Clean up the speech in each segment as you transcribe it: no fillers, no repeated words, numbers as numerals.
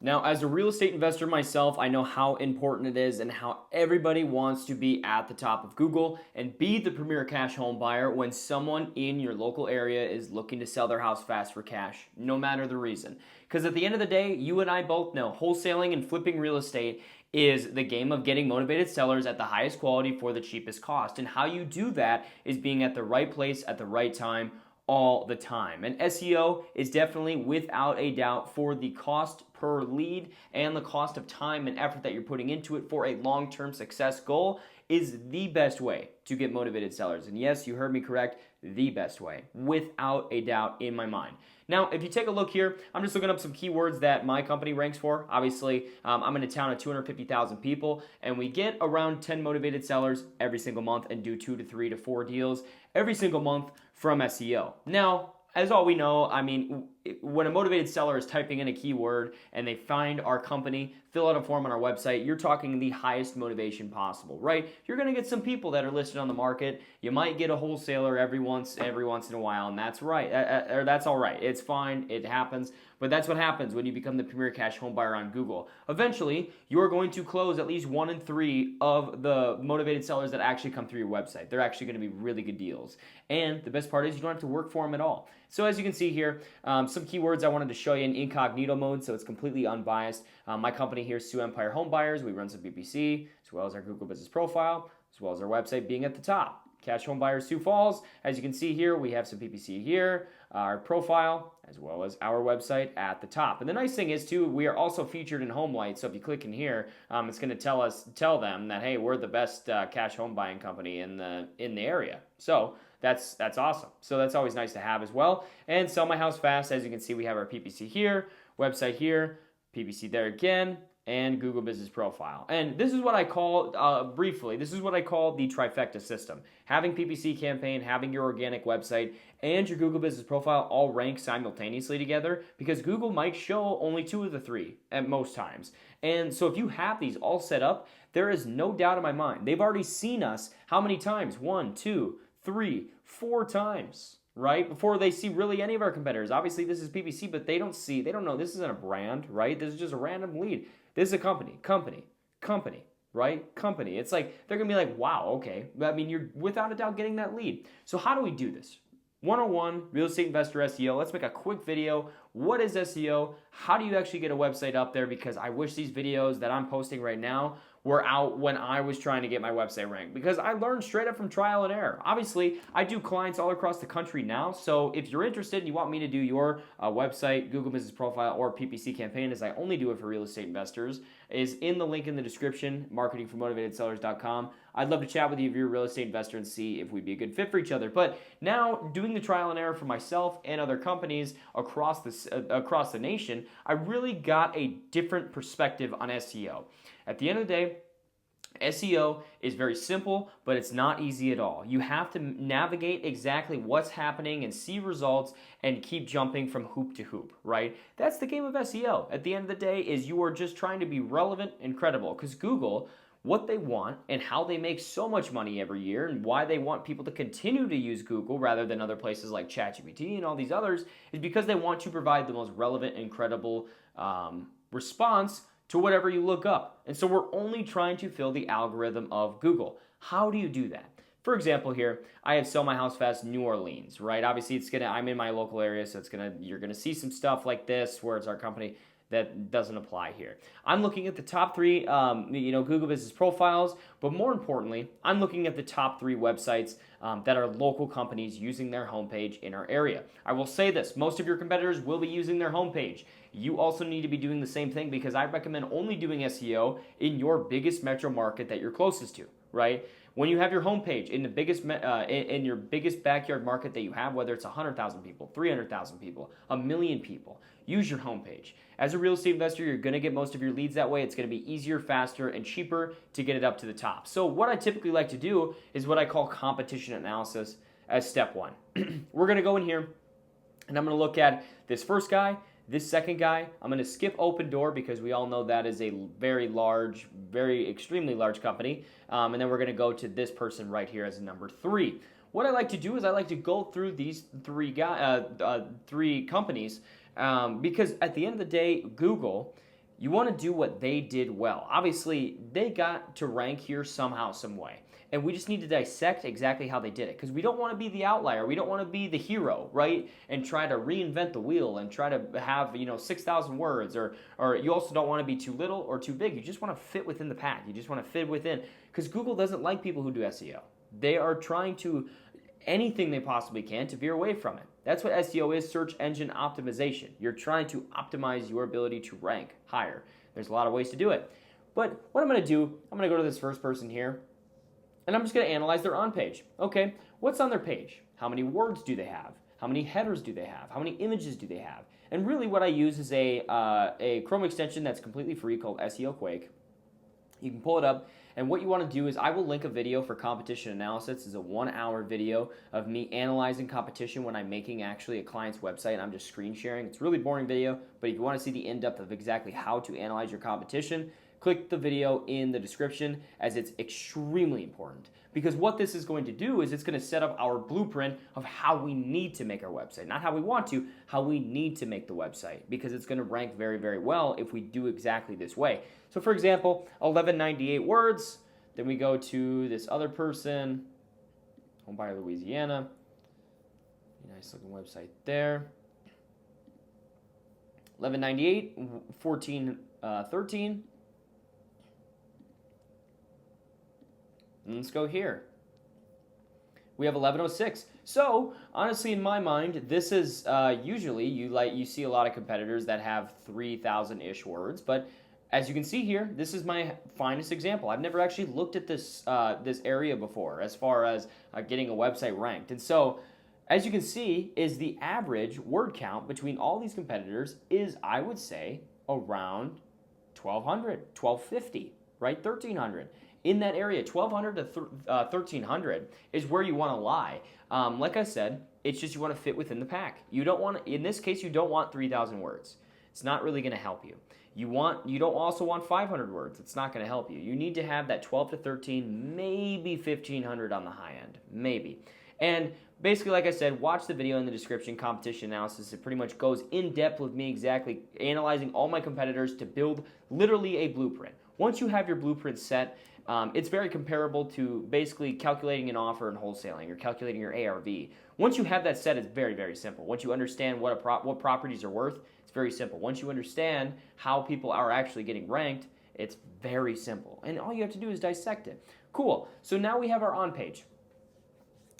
Now, as a real estate investor myself, I know how important it is and how everybody wants to be at the top of Google and be the premier cash home buyer when someone in your local area is looking to sell their house fast for cash, no matter the reason. Because at the end of the day, you and I both know wholesaling and flipping real estate is the game of getting motivated sellers at the highest quality for the cheapest cost. And how you do that is being at the right place at the right time all the time. And SEO is definitely, without a doubt, for the cost per lead and the cost of time and effort that you're putting into it for a long-term success goal, is the best way to get motivated sellers. And yes, you heard me correct, the best way, without a doubt in my mind. Now, if you take a look here, I'm just looking up some keywords that my company ranks for. Obviously, I'm in a town of 250,000 people, and we get around 10 motivated sellers every single month and do 2 to 3 to 4 deals every single month from SEO. Now, as all we know, I mean, when a motivated seller is typing in a keyword and they find our company, fill out a form on our website, you're talking the highest motivation possible, right? You're going to get some people that are listed on the market. You might get a wholesaler every once in a while, and that's right. That's all right. It's fine. It happens. But that's what happens when you become the premier cash home buyer on Google. Eventually, you're going to close at least 1 in 3 of the motivated sellers that actually come through your website. They're actually going to be really good deals. And the best part is you don't have to work for them at all. So as you can see here, some keywords I wanted to show you in incognito mode, so it's completely unbiased. My company here, Sioux Empire Home Buyers, we run some PPC, as well as our Google Business Profile, as well as our website being at the top. Cash Home Buyers Sioux Falls. As you can see here, we have some PPC here, our profile, as well as our website at the top. And the nice thing is too, we are also featured in HomeLight. So if you click in here, it's going to tell them that, hey, we're the best cash home buying company in the area. So that's awesome. So that's always nice to have as well. And Sell My House Fast. As you can see, we have our PPC here, website here, PPC there again, and Google Business Profile. And this is what I call, briefly, this is what I call the trifecta system. Having PPC campaign, having your organic website, and your Google Business Profile all rank simultaneously together, because Google might show only 2 of the 3 at most times. And so if you have these all set up, there is no doubt in my mind. They've already seen us how many times? 1, 2, 3, 4 times. Right? Before they see really any of our competitors. Obviously, this is PPC, but they don't know this isn't a brand, right? This is just a random lead. This is a company, right? Company. It's like, they're going to be like, wow, okay. I mean, you're without a doubt getting that lead. So how do we do this? 101, Real Estate Investor SEO. Let's make a quick video. What is SEO? How do you actually get a website up there? Because I wish these videos that I'm posting right now were out when I was trying to get my website ranked, because I learned straight up from trial and error. Obviously, I do clients all across the country now, so if you're interested and you want me to do your website, Google Business Profile, or PPC campaign, as I only do it for real estate investors, is in the link in the description, marketingformotivatedsellers.com. I'd love to chat with you if you're a real estate investor and see if we'd be a good fit for each other. But now, doing the trial and error for myself and other companies across the nation, I really got a different perspective on SEO. At the end of the day, SEO is very simple, but it's not easy at all. You have to navigate exactly what's happening and see results and keep jumping from hoop to hoop, right? That's the game of SEO. At the end of the day, is you are just trying to be relevant and credible, because Google, what they want and how they make so much money every year and why they want people to continue to use Google rather than other places like ChatGPT and all these others is because they want to provide the most relevant and credible response to whatever you look up. And so we're only trying to fill the algorithm of Google. How do you do that? For example here, I have Sell My House Fast New Orleans, right? Obviously I'm in my local area, so you're gonna see some stuff like this where it's our company. That doesn't apply here. I'm looking at the top 3, Google Business Profiles, but more importantly, I'm looking at the top 3 websites that are local companies using their homepage in our area. I will say this, most of your competitors will be using their homepage. You also need to be doing the same thing, because I recommend only doing SEO in your biggest metro market that you're closest to, right? When you have your homepage in the biggest in your biggest backyard market that you have, whether it's 100,000 people, 300,000 people, 1 million people, use your homepage. As a real estate investor, you're going to get most of your leads that way. It's going to be easier, faster, and cheaper to get it up to the top. So what I typically like to do is what I call competition analysis as step 1. We're going to go in here, and I'm going to look at this first guy, this second guy. I'm going to skip Open Door because we all know that is a very large, extremely large company. And then we're going to go to this person right here as number 3. What I like to do is I like to go through these 3 companies because at the end of the day, Google, You want to do what they did well. Obviously, they got to rank here somehow, some way. And we just need to dissect exactly how they did it, because we don't want to be the outlier. We don't want to be the hero, right? And try to reinvent the wheel and try to have 6,000 words, or you also don't want to be too little or too big. You just want to fit within the pack. You just want to fit within, because Google doesn't like people who do SEO. They are trying to anything they possibly can to veer away from it. That's what SEO is, search engine optimization. You're trying to optimize your ability to rank higher. There's a lot of ways to do it. But what I'm going to do, I'm going to go to this first person here, and I'm just going to analyze their on-page. Okay, what's on their page? How many words do they have? How many headers do they have? How many images do they have? And really what I use is a Chrome extension that's completely free called SEO Quake. You can pull it up, and what you want to do is I will link a video for competition analysis. It's a 1-hour video of me analyzing competition when I'm making actually a client's website and I'm just screen sharing. It's a really boring video, but if you want to see the in-depth of exactly how to analyze your competition, click the video in the description, as it's extremely important. Because what this is going to do is it's going to set up our blueprint of how we need to make our website. Not how we want to, how we need to make the website. Because it's going to rank very, very well if we do exactly this way. So for example, 1198 words. Then we go to this other person, Homebuyer Louisiana. Nice looking website there. 1198, 1413. And let's go here. We have 1106. So honestly, in my mind, this is usually you see a lot of competitors that have 3,000-ish words, but as you can see here, this is my finest example. I've never actually looked at this this area before as far as getting a website ranked. And so, as you can see, is the average word count between all these competitors is, I would say, around 1,200, 1,250, right? 1,300. In that area, 1,200 to 1,300 is where you want to lie. Like I said, it's just you want to fit within the pack. You don't want, in this case, you don't want 3,000 words. It's not really going to help you. You don't also want 500 words. It's not going to help you. You need to have that 12 to 13, maybe 1,500 on the high end, maybe. And basically, like I said, watch the video in the description, competition analysis. It pretty much goes in depth with me exactly analyzing all my competitors to build literally a blueprint. Once you have your blueprint set, it's very comparable to basically calculating an offer and wholesaling or calculating your ARV. Once you have that set, it's very, very simple. Once you understand what properties are worth, it's very simple. Once you understand how people are actually getting ranked, it's very simple. And all you have to do is dissect it. Cool. So now we have our on-page.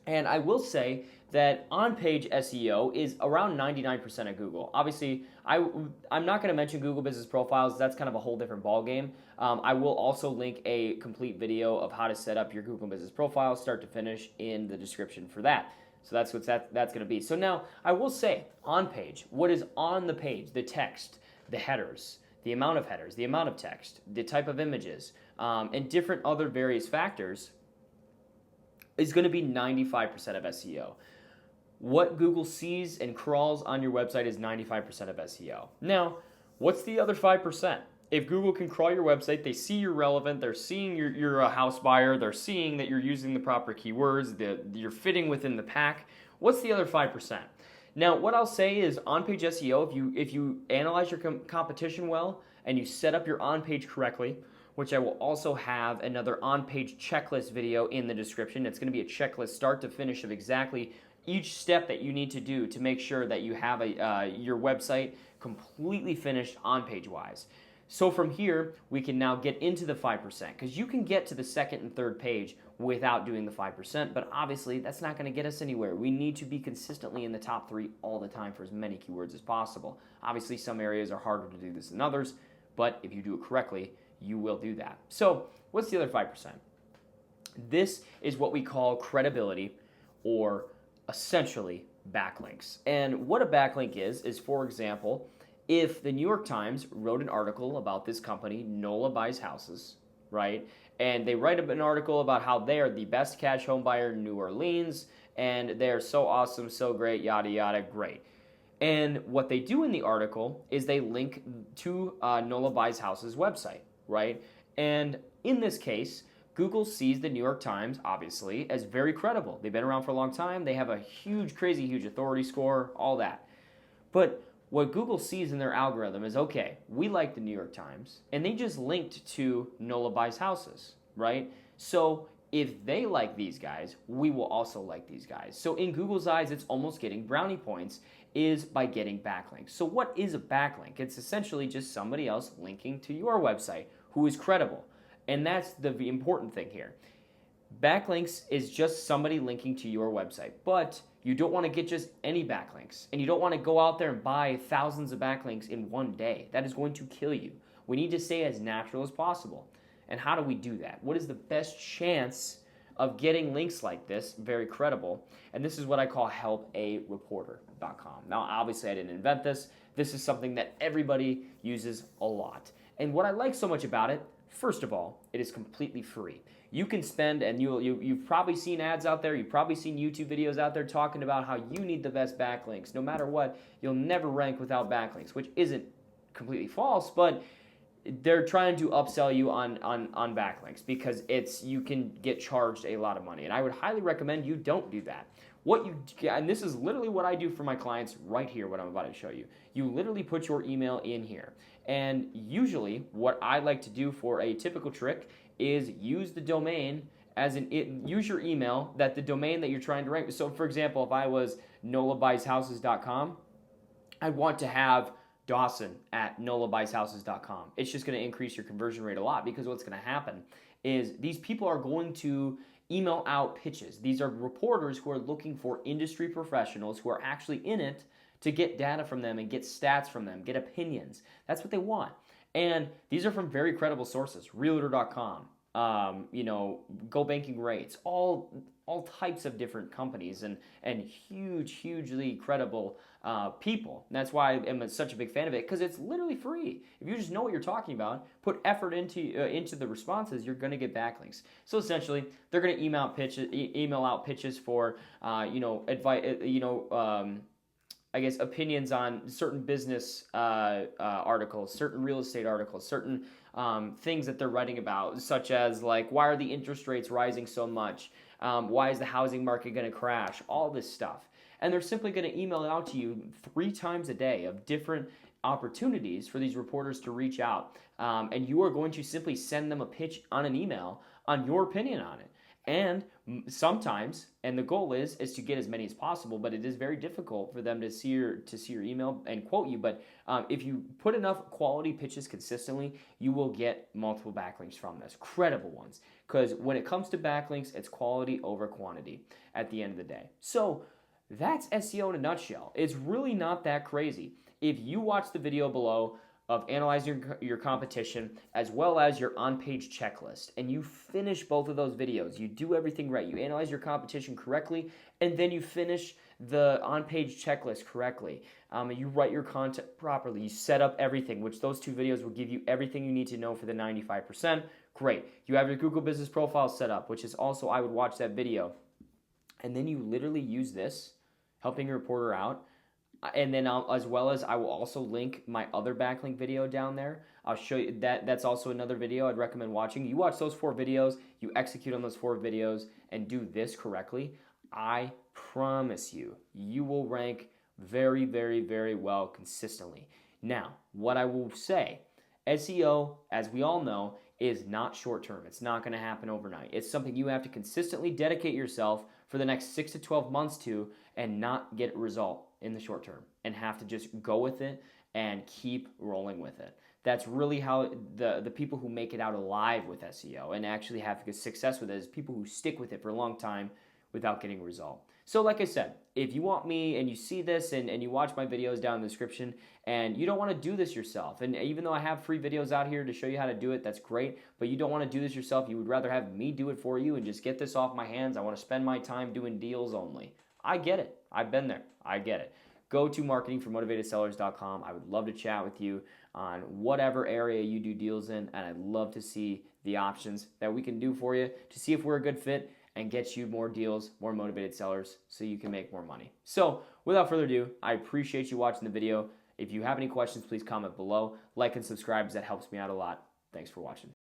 And I will say that on-page SEO is around 99% of Google. Obviously, I'm not going to mention Google Business Profiles. That's kind of a whole different ballgame. I will also link a complete video of how to set up your Google Business Profile, start to finish, in the description for that. So that's what that's going to be. So now, I will say, on-page, what is on the page, the text, the headers, the amount of headers, the amount of text, the type of images, and different other various factors, is going to be 95% of SEO. What Google sees and crawls on your website is 95% of SEO. Now, what's the other 5%? If Google can crawl your website, they see you're relevant, they're seeing you're a house buyer, they're seeing that you're using the proper keywords, that you're fitting within the pack, what's the other 5%? Now, what I'll say is on-page SEO, if you analyze your competition well and you set up your on-page correctly, which I will also have another on-page checklist video in the description. It's going to be a checklist start to finish of exactly each step that you need to do to make sure that you have your website completely finished on-page wise. So from here, we can now get into the 5%, because you can get to the second and third page without doing the 5%, but obviously that's not going to get us anywhere. We need to be consistently in the top 3 all the time for as many keywords as possible. Obviously, some areas are harder to do this than others, but if you do it correctly, you will do that. So what's the other 5%? This is what we call credibility, or essentially backlinks. And what a backlink is for example, if the New York Times wrote an article about this company, NOLA Buys Houses, right? And they write an article about how they are the best cash home buyer in New Orleans, and they're so awesome, so great, yada, yada, great. And what they do in the article is they link to NOLA Buys Houses website, right? And in this case, Google sees the New York Times, obviously, as very credible. They've been around for a long time. They have a huge, crazy, huge authority score, all that. But what Google sees in their algorithm is, okay, we like the New York Times, and they just linked to Nola Buys Houses, right? So if they like these guys, we will also like these guys. So in Google's eyes, it's almost getting brownie points is by getting backlinks. So what is a backlink? It's essentially just somebody else linking to your website who is credible. And that's the important thing here. Backlinks is just somebody linking to your website, but you don't want to get just any backlinks, and you don't want to go out there and buy thousands of backlinks in one day. That is going to kill you. We need to stay as natural as possible. And how do we do that? What is the best chance of getting links like this, very credible? And this is what I call helpareporter.com. Now, obviously, I didn't invent this. This is something that everybody uses a lot. And what I like so much about it, first of all, it is completely free. You can spend, and you've probably seen ads out there, you've probably seen YouTube videos out there talking about how you need the best backlinks. No matter what, you'll never rank without backlinks, which isn't completely false, but they're trying to upsell you on backlinks because you can get charged a lot of money. And I would highly recommend you don't do that. And this is literally what I do for my clients right here, what I'm about to show you. You literally put your email in here. And usually what I like to do for a typical trick is use the domain use your email that the domain that you're trying to rank. So for example, if I was nolabuysHouses.com, I want to have Dawson at nolabuysHouses.com. It's just going to increase your conversion rate a lot because what's going to happen is these people are going to email out pitches. These are reporters who are looking for industry professionals who are actually in it to get data from them and get stats from them, get opinions. That's what they want. And these are from very credible sources, realtor.com, Go Banking Rates, all types of different companies and hugely credible people. And that's why I'm such a big fan of it, because it's literally free. If you just know what you're talking about, put effort into the responses, you're going to get backlinks. So essentially, they're going to email out pitches for advice, I guess opinions on certain business articles, certain real estate articles, certain things that they're writing about, such as like, why are the interest rates rising so much? Why is the housing market going to crash? All this stuff. And they're simply going to email it out to you 3 times a day of different opportunities for these reporters to reach out. And you are going to simply send them a pitch on an email on your opinion on it. And sometimes, and the goal is to get as many as possible, but it is very difficult for them to see your email and quote you. But if you put enough quality pitches consistently, you will get multiple backlinks from this, credible ones. Because when it comes to backlinks, it's quality over quantity at the end of the day. So that's SEO in a nutshell. It's really not that crazy. If you watch the video below of analyzing your competition as well as your on-page checklist, and you finish both of those videos, you do everything right, you analyze your competition correctly, and then you finish the on-page checklist correctly, and you write your content properly, you set up everything, which those 2 videos will give you everything you need to know for the 95%, great. You have your Google Business Profile set up, which is also, I would watch that video, and then you literally use this, helping your reporter out. And then as well as I will also link my other backlink video down there. I'll show you that's also another video I'd recommend watching. You watch those 4 videos, you execute on those 4 videos, and do this correctly. I promise you, you will rank very, very, very well consistently. Now, what I will say, SEO, as we all know, is not short term. It's not going to happen overnight. It's something you have to consistently dedicate yourself for the next 6 to 12 months to, and not get a result in the short term, and have to just go with it and keep rolling with it. That's really how the people who make it out alive with SEO and actually have success with it is people who stick with it for a long time without getting a result. So like I said, if you want me and you see this and you watch my videos down in the description and you don't want to do this yourself, and even though I have free videos out here to show you how to do it, that's great, but you don't want to do this yourself, you would rather have me do it for you and just get this off my hands, I want to spend my time doing deals only. I get it. I've been there. I get it. Go to marketingformotivatedsellers.com. I would love to chat with you on whatever area you do deals in, and I'd love to see the options that we can do for you to see if we're a good fit and get you more deals, more motivated sellers, so you can make more money. So without further ado, I appreciate you watching the video. If you have any questions, please comment below. Like and subscribe, because that helps me out a lot. Thanks for watching.